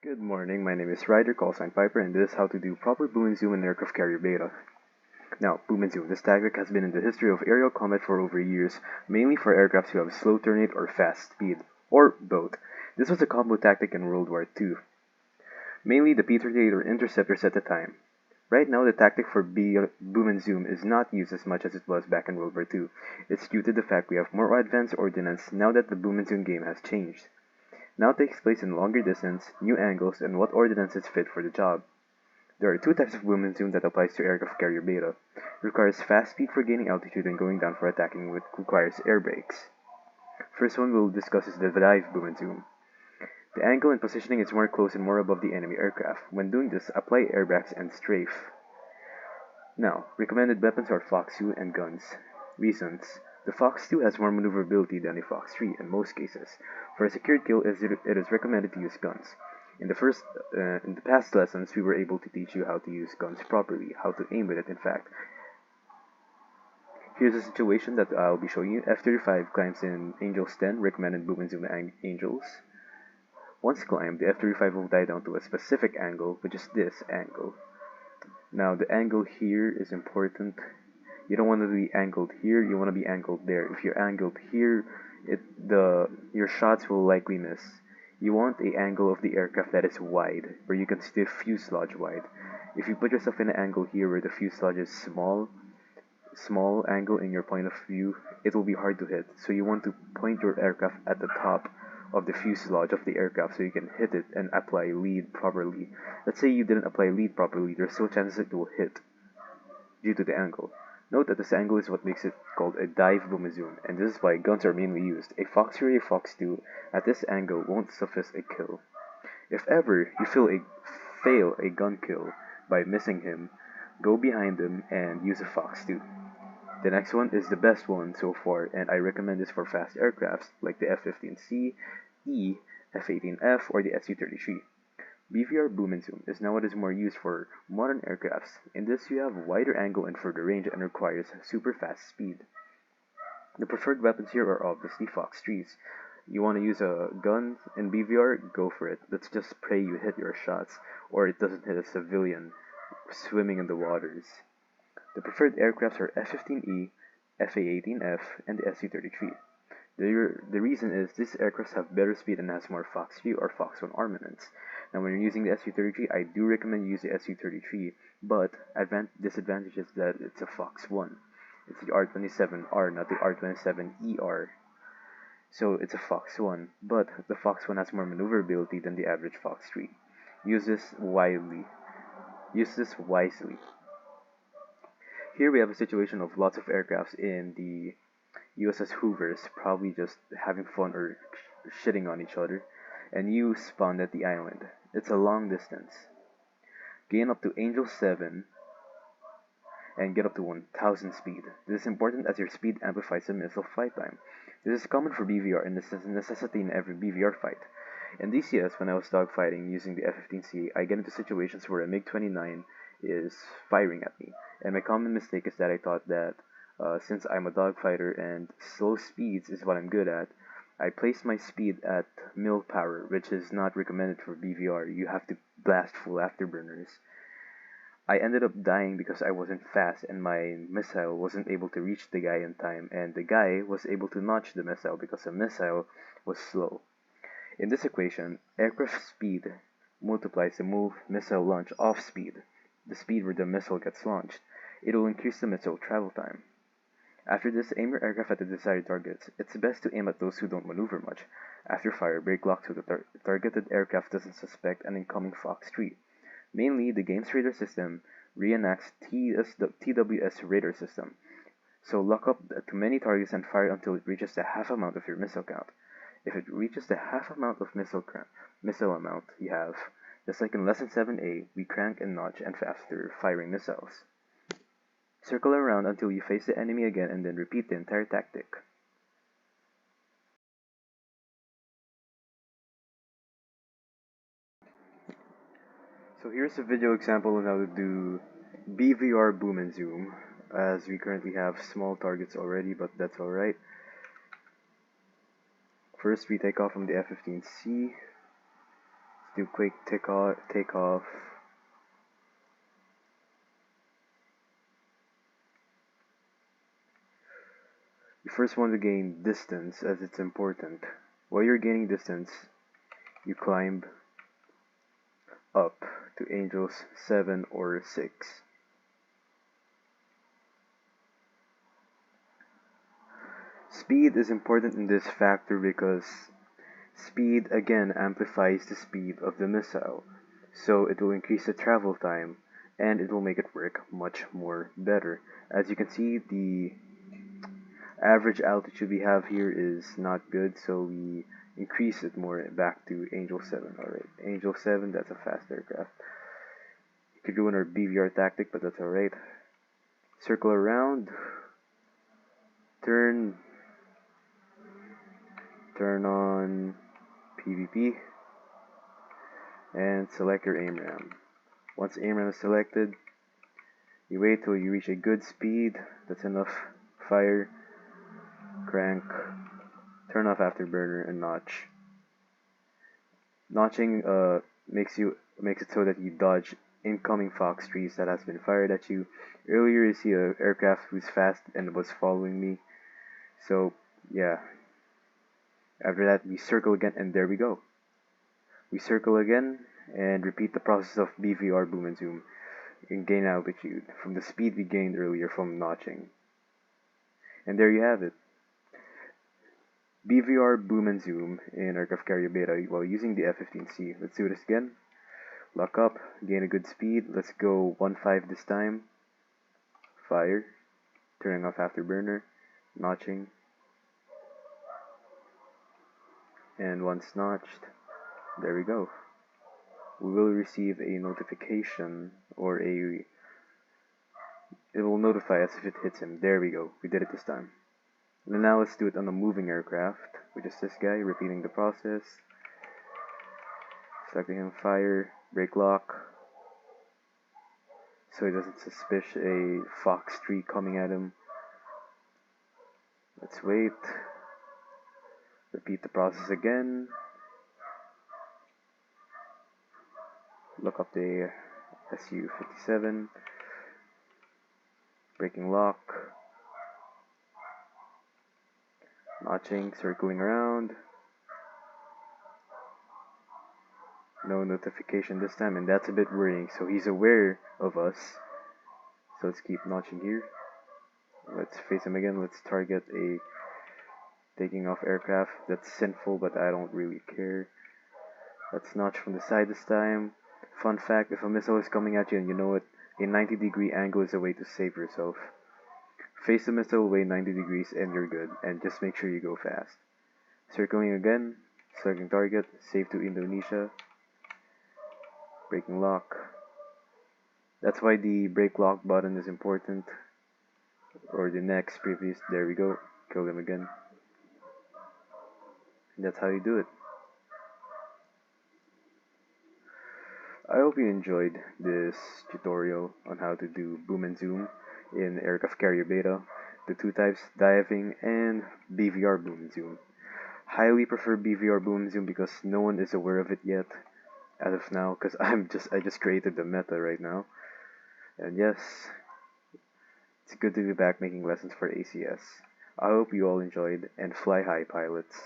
Good morning, my name is Ryder, callsign Piper, and this is how to do proper boom and zoom in aircraft carrier beta. Now, boom and zoom. This tactic has been in the history of aerial combat for over years, mainly for aircrafts who have slow turn rate or fast speed, or both. This was a combo tactic in World War II, mainly the P-38 or interceptors at the time. Right now, the tactic for boom and zoom is not used as much as it was back in World War II. It's due to the fact we have more advanced ordnance now that the boom and zoom game has changed. Now takes place in longer distance, new angles, and what ordnance is fit for the job. There are two types of boom and zoom that applies to aircraft carrier beta. It requires fast speed for gaining altitude and going down for attacking, which requires air brakes. First one we'll discuss is the dive boom and zoom. The angle and positioning is more close and more above the enemy aircraft. When doing this, apply air brakes and strafe. Now, recommended weapons are Fox 2 and guns. Reasons: the Fox 2 has more maneuverability than the Fox 3 in most cases. For a secured kill, it is recommended to use guns. In the past lessons, we were able to teach you how to use guns properly, how to aim with it. In fact, here's a situation that I'll be showing you. F-35 climbs in Angels 10, recommended boom and zoom Angels. Once climbed, the F-35 will die down to a specific angle, which is this angle. Now, the angle here is important. You don't want to be angled here, you want to be angled there. If you're angled here, your shots will likely miss. You want a angle of the aircraft that is wide, where you can see the fuselage wide. If you put yourself in an angle here where the fuselage is small angle in your point of view, it will be hard to hit. So you want to point your aircraft at the top of the fuselage of the aircraft so you can hit it and apply lead properly. Let's say you didn't apply lead properly, there's still chances it will hit due to the angle. Note that this angle is what makes it called a dive boom and zoom, and this is why guns are mainly used. A Fox 3 or a Fox 2 at this angle won't suffice a kill. If ever you fail a gun kill by missing him, go behind him and use a Fox 2. The next one is the best one so far, and I recommend this for fast aircrafts like the F-15C, E, F-18F, or the Su-33. BVR boom and zoom is nowadays more used for modern aircrafts. In this, you have wider angle and further range and requires super fast speed. The preferred weapons here are obviously Fox 3s. You want to use a gun in BVR? Go for it. Let's just pray you hit your shots, or it doesn't hit a civilian swimming in the waters. The preferred aircrafts are F-15E, F-A-18F, and the Su-33. The reason is these aircrafts have better speed and has more Fox 3 or Fox 1 armaments. Now when you're using the Su-33, I do recommend you use the Su-33, but disadvantage is that it's a Fox 1. It's the R-27R, not the R-27ER. So it's a Fox 1, but the Fox 1 has more maneuverability than the average Fox 3. Use this wisely. Here we have a situation of lots of aircrafts in the USS Hoovers, probably just having fun or shitting on each other, and you spawned at the island. It's a long distance. Gain up to Angel 7 and get up to 1000 speed. This is important as your speed amplifies the missile flight time. This is common for BVR and this is a necessity in every BVR fight. In DCS, when I was dogfighting using the F-15C, I get into situations where a MiG-29 is firing at me. And my common mistake is that I thought that since I'm a dogfighter and slow speeds is what I'm good at, I placed my speed at mil power, which is not recommended for BVR. You have to blast full afterburners. I ended up dying because I wasn't fast and my missile wasn't able to reach the guy in time, and the guy was able to notch the missile because the missile was slow. In this equation, aircraft speed multiplies the missile launch off speed, the speed where the missile gets launched. It will increase the missile travel time. After this, aim your aircraft at the desired targets. It's best to aim at those who don't maneuver much. After fire, brake lock so the targeted aircraft doesn't suspect an incoming Fox 3. Mainly, the game's radar system reenacts TWS radar system. So lock up to many targets and fire until it reaches the half amount of your missile count. If it reaches the half amount of missile amount you have, just like in Lesson 7A, we crank and notch and faster firing missiles. Circle around until you face the enemy again and then repeat the entire tactic. So here's a video example on how to do BVR boom and zoom, as we currently have small targets already, but that's alright. First we take off from the F-15C, do quick takeoff. You first want to gain distance as it's important. While you're gaining distance, you climb up to Angels 7 or 6. Speed is important in this factor because speed again amplifies the speed of the missile, so it will increase the travel time and it will make it work much more better. As you can see, the average altitude we have here is not good, so we increase it more back to Angel 7. Alright, Angel 7, that's a fast aircraft. You could ruin our BVR tactic, but that's alright. Circle around, turn on PvP, and select your AMRAM. Once AMRAM is selected, you wait till you reach a good speed, that's enough fire, crank, turn off afterburner, and notch. Notching makes it so that you dodge incoming fox trees that has been fired at you. Earlier you see an aircraft who's fast and was following me. So yeah. After that we circle again and there we go. We circle again and repeat the process of BVR boom and zoom and gain altitude from the speed we gained earlier from notching. And there you have it. BVR boom and zoom in aircraft carrier beta while using the F-15C. Let's do this again. Lock up, gain a good speed. Let's go 1.5 this time. Fire, turning off afterburner, notching, and once notched, there we go. We will receive a notification or it will notify us if it hits him. There we go. We did it this time. And now let's do it on a moving aircraft, which is this guy, repeating the process. Selecting him, fire, brake lock, so he doesn't suspicion a fox tree coming at him. Let's wait. Repeat the process again. Look up the Su-57. Braking lock. Notching, circling around. No notification this time, and that's a bit worrying. So he's aware of us. So let's keep notching here. Let's face him again. Let's target a taking off aircraft. That's sinful, but I don't really care. Let's notch from the side this time. Fun fact, if a missile is coming at you and you know it, a 90-degree angle is a way to save yourself. Face the missile away 90 degrees and you're good, and just make sure you go fast. Circling again, selecting target, save to Indonesia. Braking lock. That's why the brake lock button is important. Or the next previous, there we go, kill them again. That's how you do it. I hope you enjoyed this tutorial on how to do boom and zoom in aircraft carrier beta, the two types, diving and BVR boom and zoom. Highly prefer BVR boom and zoom because no one is aware of it yet as of now, because I just created the meta right now. And yes, it's good to be back making lessons for ACS. I hope you all enjoyed, and fly high, pilots.